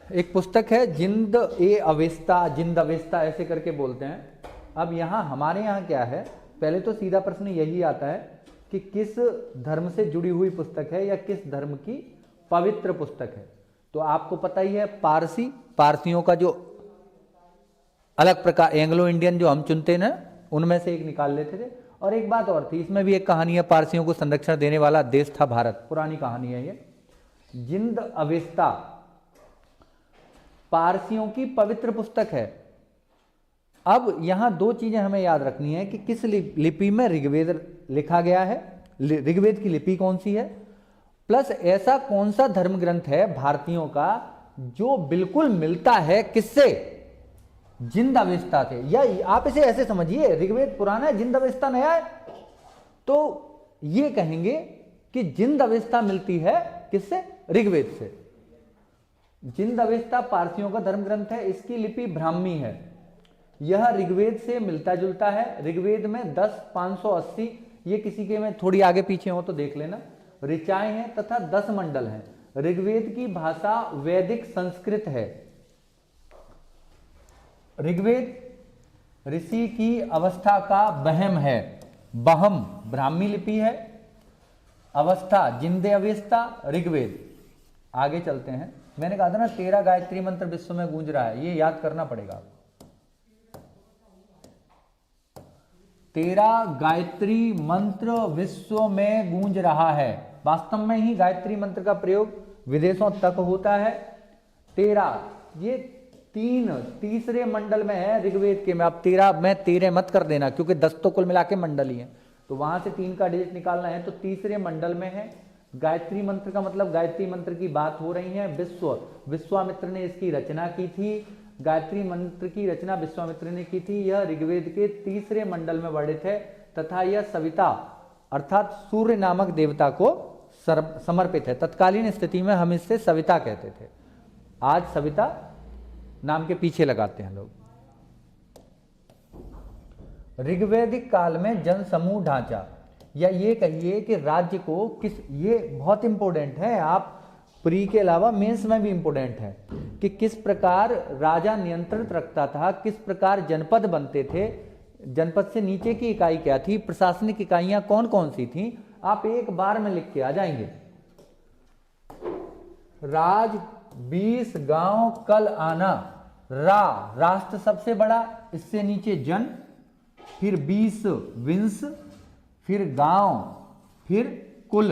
एक पुस्तक है जिंद ए अवेस्ता, जिंद अवेस्ता ऐसे करके बोलते हैं। अब यहाँ हमारे यहाँ क्या है, पहले तो सीधा प्रश्न यही आता है कि किस धर्म से जुड़ी हुई पुस्तक है या किस धर्म की पवित्र पुस्तक है। तो आपको पता ही है पारसियों का जो अलग प्रकार एंग्लो इंडियन जो हम चुनते हैं ना, उनमें से एक निकाल लेते थे। और एक बात और थी, इसमें भी एक कहानी है, पारसियों को संरक्षण देने वाला देश था भारत, पुरानी कहानी है ये। जिंद अवेस्ता पारसियों की पवित्र पुस्तक है। अब यहां दो चीजें हमें याद रखनी है कि किस लिपि में ऋग्वेद लिखा गया है, ऋग्वेद की लिपि कौन सी है, प्लस ऐसा कौन सा धर्म ग्रंथ है भारतीयों का जो बिल्कुल मिलता है किससे, जिंद अवेस्ता से। या आप इसे ऐसे समझिए, ऋग्वेद पुराना है, जिंद अवेस्ता नया है, तो ये कहेंगे कि जिंद अवेस्ता मिलती है किससे, ऋग्वेद से। जिंद अवेस्ता पारसियों का धर्म ग्रंथ है, इसकी लिपि ब्राह्मी है। यह ऋग्वेद से मिलता जुलता है। ऋग्वेद में 10,580, ये किसी के में थोड़ी आगे पीछे हो तो देख लेना, ऋचाएं हैं तथा 10 मंडल हैं। ऋग्वेद की भाषा वैदिक संस्कृत है। ऋग्वेद ऋषि की अवस्था का बहम है, बहम ब्राह्मी लिपि है, अवस्था जिंदे अवेस्ता ऋग्वेद। आगे चलते हैं। मैंने कहा था ना 13 गायत्री मंत्र विश्व में गूंज रहा है, ये याद करना पड़ेगा। 13 गायत्री मंत्र विश्व में गूंज रहा है। वास्तव में ही गायत्री मंत्र का प्रयोग विदेशों तक होता है। 13 ये तीसरे मंडल में है ऋग्वेद के में। अब 13 मत कर देना, क्योंकि 10 तो कुल मिला के मंडल ही है, तो वहां से 3 का डिजिट निकालना है। तो तीसरे मंडल में है। गायत्री मंत्र का मतलब गायत्री मंत्र की बात हो रही है। विश्वामित्र ने इसकी रचना की थी। गायत्री मंत्र की रचना विश्वामित्र ने की थी। यह ऋग्वेद के तीसरे मंडल में वर्णित है तथा यह सविता अर्थात सूर्य नामक देवता को समर्पित है। तत्कालीन स्थिति में हम इससे सविता कहते थे, आज सविता नाम के पीछे लगाते हैं लोग। ऋग्वैदिक काल में जन समूह ढांचा, या ये कहिए कि राज्य को किस, ये बहुत इंपॉर्टेंट है, आप प्री के अलावा मेंस में भी इंपॉर्टेंट है कि किस प्रकार राजा नियंत्रित रखता था, किस प्रकार जनपद बनते थे, जनपद से नीचे की इकाई क्या थी, प्रशासनिक इकाइयां कौन कौन सी थी, आप एक बार में लिख के आ जाएंगे। राज 20 गांव कल आना, राष्ट्र सबसे बड़ा, इससे नीचे जन, फिर 20 विंश, फिर गांव, फिर कुल,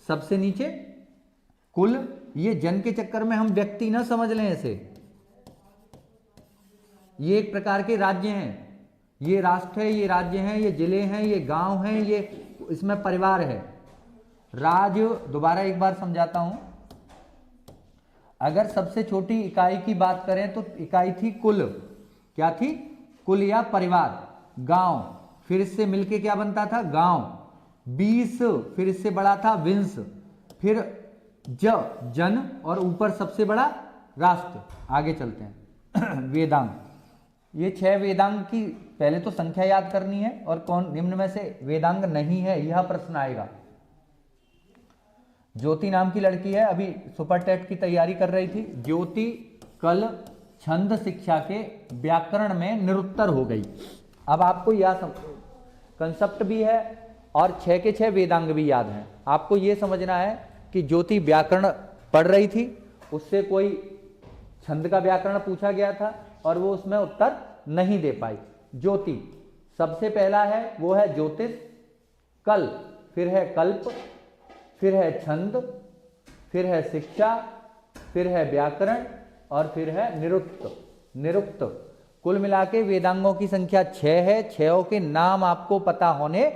सबसे नीचे कुल। ये जन के चक्कर में हम व्यक्ति ना समझ लें ऐसे, ये एक प्रकार के राज्य हैं, ये राष्ट्र है, ये राज्य हैं, ये जिले हैं, ये गांव हैं, ये इसमें परिवार है। राज, दोबारा एक बार समझाता हूं, अगर सबसे छोटी इकाई की बात करें तो इकाई थी कुल, क्या थी, कुल या परिवार। गांव, फिर इससे मिलके क्या बनता था, गांव। 20, फिर इससे बड़ा था विंश, फिर जन, और ऊपर सबसे बड़ा राष्ट्र। आगे चलते हैं। वेदांग, ये 6 वेदांग की पहले तो संख्या याद करनी है, और कौन निम्न में से वेदांग नहीं है, यह प्रश्न आएगा। ज्योति नाम की लड़की है, अभी सुपर टेट की तैयारी कर रही थी। ज्योति कल छंद शिक्षा के व्याकरण में निरुत्तर हो गई। अब आपको यह कंसेप्ट भी है और 6 के 6 वेदांग भी याद हैं। आपको यह समझना है कि ज्योति व्याकरण पढ़ रही थी, उससे कोई छंद का व्याकरण पूछा गया था और वो उसमें उत्तर नहीं दे पाई। ज्योति सबसे पहला है, वो है ज्योतिष, कल, फिर है कल्प, फिर है छंद, फिर है शिक्षा, फिर है व्याकरण, और फिर है निरुक्त। कुल मिला के वेदांगों की संख्या 6 है। 6 के नाम आपको पता होने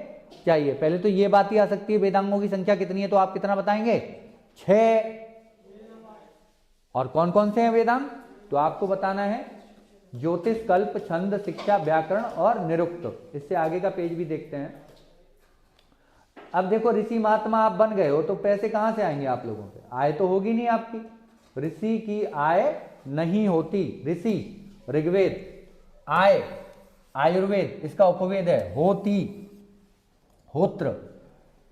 चाहिए। पहले तो ये बात ही आ सकती है वेदांगों की संख्या कितनी है, तो आप कितना बताएंगे, 6। और कौन कौन से हैं वेदांग, तो आपको बताना है ज्योतिष, कल्प, छंद, शिक्षा, व्याकरण और निरुक्त। इससे आगे का पेज भी देखते हैं। अब देखो, ऋषि महात्मा आप बन गए हो तो पैसे कहां से आएंगे आप लोगों के, आय तो होगी नहीं आपकी, ऋषि की आय नहीं होती। ऋषि ऋग्वेद, आय आयुर्वेद, इसका उपवेद है होती, होत्र।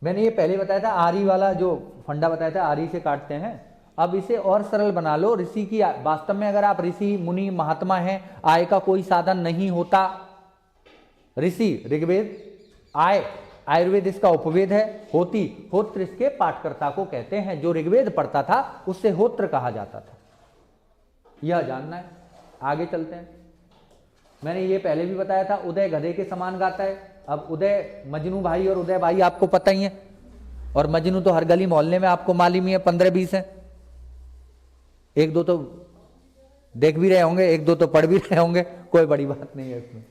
मैंने ये पहले बताया था, आरी वाला जो फंडा बताया था, आरी से काटते हैं, अब इसे और सरल बना लो, ऋषि की, वास्तव में अगर आप ऋषि मुनि महात्मा हैं, आय का कोई साधन नहीं होता। ऋषि ऋग्वेद, आय आयुर्वेद इसका उपवेद है, होती होत्र इसके पाठकर्ता को कहते हैं। जो ऋग्वेद पढ़ता था उससे होत्र कहा जाता था। यह जानना है। आगे चलते हैं। मैंने ये पहले भी बताया था, उदय गधे के समान गाता है। अब उदय मजनू भाई और उदय भाई आपको पता ही है, और मजनू तो हर गली मोहल्ले में आपको मालूम ही है, 15-20 है। एक दो तो देख भी रहे होंगे, एक दो तो पढ़ भी रहे होंगे, कोई बड़ी बात नहीं है इसमें,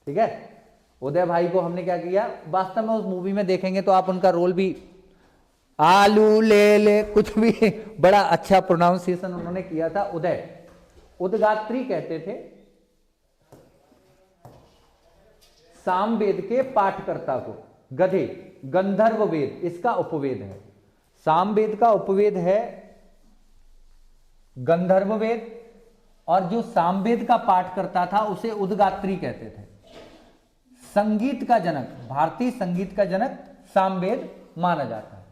ठीक है। उदय भाई को हमने क्या किया, वास्तव में उस मूवी में देखेंगे तो आप उनका रोल भी, आलू ले कुछ भी बड़ा अच्छा प्रोनाउंसिएशन उन्होंने किया था। उदय, उदगात्री कहते थे सामवेद के पाठकर्ता को। गधे गंधर्व वेद इसका उपवेद है, सामवेद का उपवेद है गंधर्व वेद, और जो सामवेद का पाठ करता था उसे उदगात्री कहते थे। संगीत का जनक, भारतीय संगीत का जनक सामवेद माना जाता है।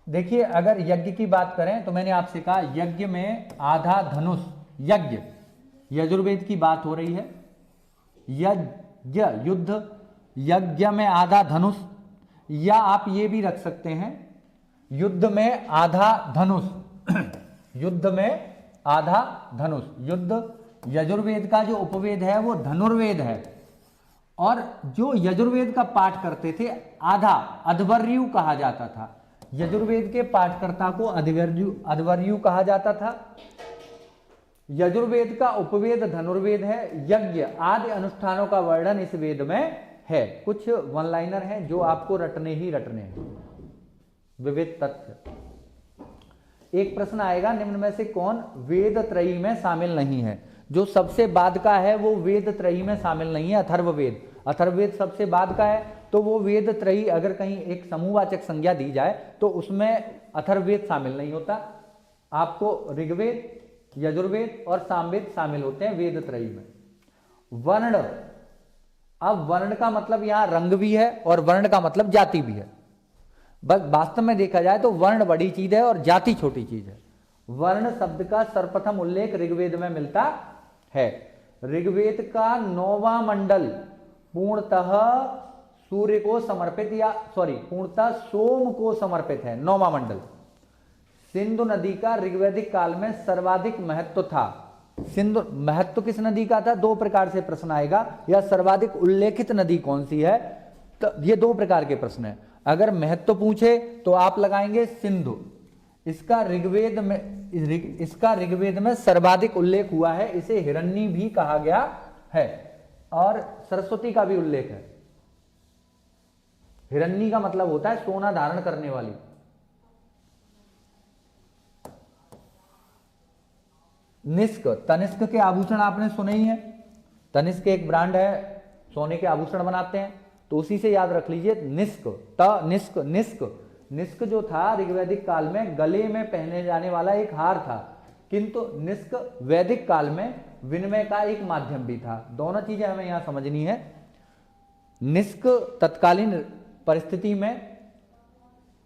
देखिए, अगर यज्ञ की बात करें तो मैंने आपसे कहा यज्ञ में आधा धनुष, यज्ञ यजुर्वेद की बात हो रही है। यज्ञ युद्ध, यज्ञ में आधा धनुष, या आप ये भी रख सकते हैं युद्ध में आधा धनुष। युद्ध में आधा धनुष, युद्ध यजुर्वेद का जो उपवेद है वो धनुर्वेद है, और जो यजुर्वेद का पाठ करते थे आधा अध्वर्यु कहा जाता था। यजुर्वेद के पाठकर्ता को अध्वर्यु कहा जाता था। यजुर्वेद का उपवेद धनुर्वेद है। यज्ञ आदि अनुष्ठानों का वर्णन इस वेद में है। कुछ वन लाइनर हैं जो आपको रटने ही रटने हैं। विविध तथ्य। एक प्रश्न आएगा, निम्न में से कौन वेद त्रयी में शामिल नहीं है? जो सबसे बाद का है वो वेद त्रयी में शामिल नहीं है, अथर्ववेद। अथर्ववेद सबसे बाद का है, तो वो वेद त्रयी अगर कहीं एक समूहवाचक संज्ञा दी जाए तो उसमें अथर्ववेद शामिल नहीं होता। आपको ऋग्वेद, यजुर्वेद और सामवेद शामिल होते हैं वेद त्रयी में। वर्ण, अब वर्ण का मतलब यहां रंग भी है और वर्ण का मतलब जाति भी है। बस वास्तव में देखा जाए तो वर्ण बड़ी चीज है और जाति छोटी चीज है। वर्ण शब्द का सर्वप्रथम उल्लेख ऋग्वेद में मिलता है। ऋग्वेद का 9वां मंडल पूर्णतः सूर्य को समर्पित, या पूर्णतः सोम को समर्पित है। 9वां मंडल। सिंधु नदी का ऋग्वैदिक काल में सर्वाधिक महत्व था। सिंधु, महत्व किस नदी का था? दो प्रकार से प्रश्न आएगा, या सर्वाधिक उल्लेखित नदी कौन सी है, तो ये दो प्रकार के प्रश्न है। अगर महत्व पूछे तो आप लगाएंगे सिंधु। इसका ऋग्वेद में सर्वाधिक उल्लेख हुआ है, इसे हिरण्य भी कहा गया है, और सरस्वती का भी उल्लेख है। हिरण्य का मतलब होता है सोना धारण करने वाली। निष्क, तनिष्क के आभूषण आपने सुने ही है। तनिष्क एक ब्रांड है, सोने के आभूषण बनाते हैं, तो उसी से याद रख लीजिए निष्क। निष्क निष्क निष्क जो था ऋग्वैदिक काल में गले में पहने जाने वाला एक हार था, किंतु निष्क वैदिक काल में विनिमय का एक माध्यम भी था। दोनों चीजें हमें यहां समझनी है। निष्क तत्कालीन परिस्थिति में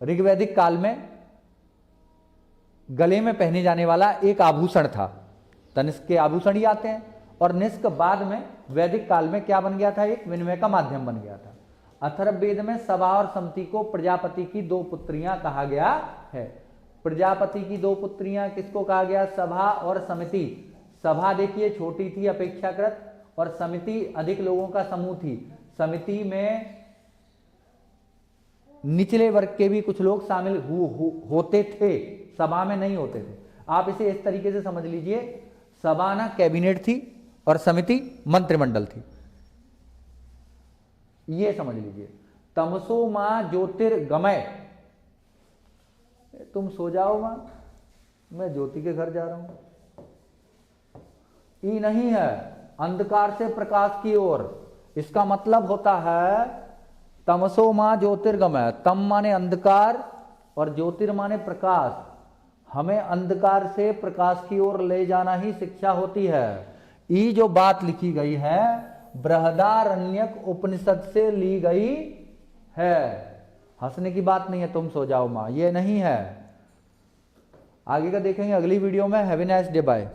ऋग्वैदिक काल में गले में पहने जाने वाला एक आभूषण था। तनिष्क के आभूषण ही आते हैं, और निष्क बाद में वैदिक काल में क्या बन गया था? एक विनिमय का माध्यम बन गया था। अथर्ववेद में सभा और समति को प्रजापति की दो पुत्रियां कहा गया है। प्रजापति की दो पुत्रियां किसको कहा गया? सभा और समिति। सभा देखिए छोटी थी अपेक्षाकृत, और समिति अधिक लोगों का समूह थी। समिति में निचले वर्ग के भी कुछ लोग शामिल होते थे, सभा में नहीं होते थे। आप इसे इस तरीके से समझ लीजिए, सभा ना कैबिनेट थी और समिति मंत्रिमंडल थी, ये समझ लीजिए। तमसो मां ज्योतिर्गमय, तुम सो जाओ मां, मैं ज्योति के घर जा रहा हूं। ई नहीं है अंधकार से प्रकाश की ओर। इसका मतलब होता है तमसो मां ज्योतिर्गमय। तम माने अंधकार और ज्योतिर माने प्रकाश। हमें अंधकार से प्रकाश की ओर ले जाना ही शिक्षा होती है। ये जो बात लिखी गई है बृहदारण्यक उपनिषद से ली गई है। हंसने की बात नहीं है तुम सो जाओ माँ, ये नहीं है। आगे का देखेंगे अगली वीडियो में। Have a nice day, bye.